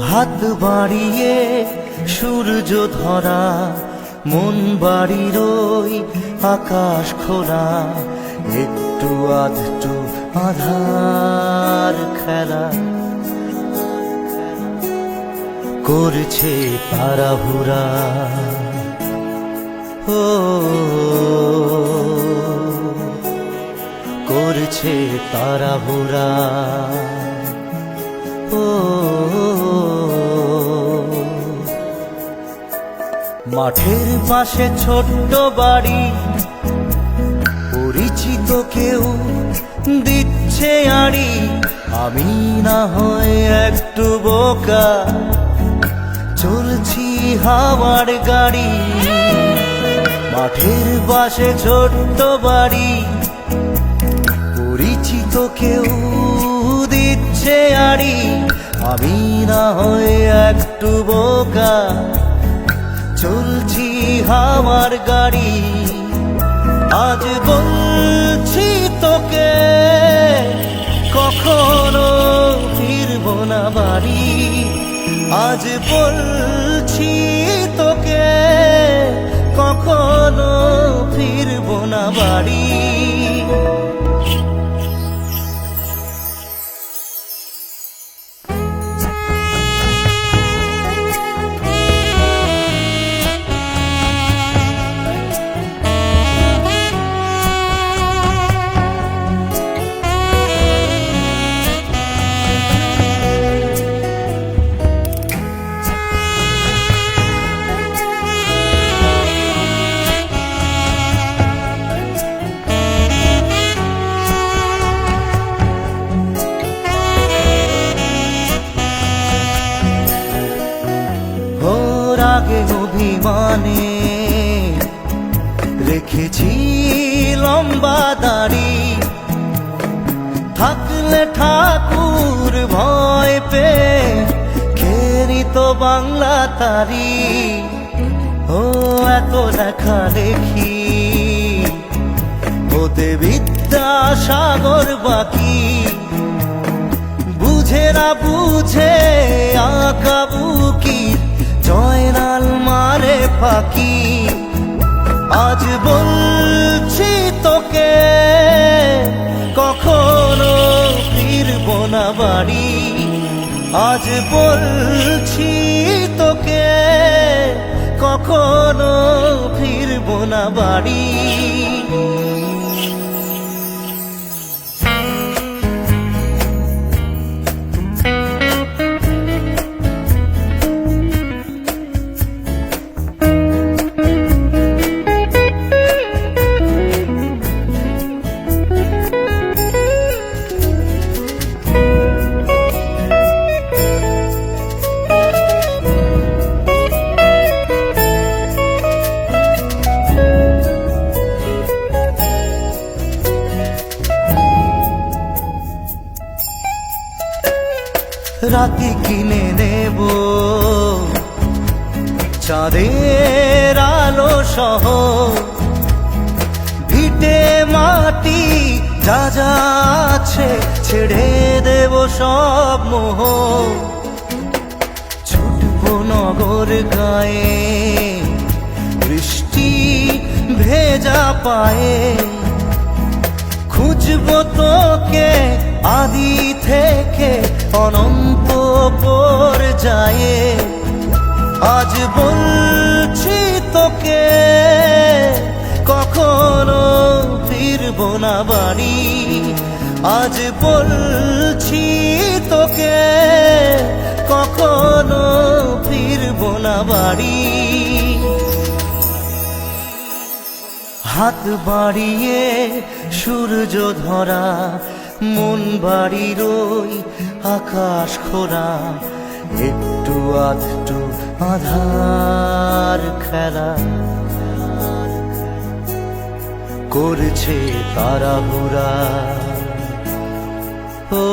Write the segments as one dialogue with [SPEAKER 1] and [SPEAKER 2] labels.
[SPEAKER 1] হাত বাড়িয়ে সূর্য ধরা, মন বাড়ির ওই আকাশ খোলা, একটু আধটু আধার খেলা করছে তাড়াহুড়া। ও করছে তাড়াহুড়া। ও মাঠের পাশে ছোট্ট বাড়ি, পরিচিত কেউ দিচ্ছে আড়ি, আমি না হয় একটু বোকা, চলছি হাওয়ার গাড়ি। মাঠের পাশে ছোট্ট বাড়ি, পরিচিত কেউ দিচ্ছে আড়ি, আমি না হয় একটু বোকা, চলছি হাওয়ার গাড়ি। আজ বলছি তোকে কখনো ফিরব না বাড়ি, আজ বলছি তোকে কখনো ফিরব না বাড়ি। আগে অভিমানে রেখেছি লম্বা দাড়ি, থাকলে ঠাকুর ভয় পেয়ে খেরি তো বাংলা তারি। ও এত লেখা লেখি হতে বিদ্যাসাগর বাকি, বুঝে না বুঝে আঁকা বুকি, জয়নাল মারে ফাঁকি। আজ বলছি তোকে কখনো ফিরব না বাড়ি, আজ বলছি তোকে কখনো ফিরব না বাড়ি। রাতে কিনে নেব চাঁদের আলো সহ, ভিটে মাটি যা যা আছে ছেড়ে দেব সব মোহ। ছুটব নগর গায়ে বৃষ্টি ভেজা পায়ে, খুঁজব তোকে আদি থেকে অনন্ত পর্যায়ে। আজ বলছি তোকে কখনো ফিরব না বাড়ি, আজ বলছি তোকে কখনো ফিরব না বাড়ি। হাত বাড়িয়ে সূর্য ধরা, মন বাড়ির ওই আকাশ খোলা, একটু আধটু আধার খেলা করছে তাড়াহুড়া। ও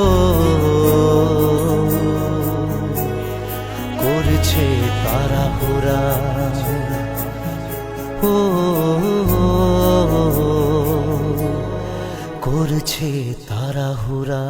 [SPEAKER 1] করছে তাড়াহুড়া। ও করছে তাড়াহুড়া।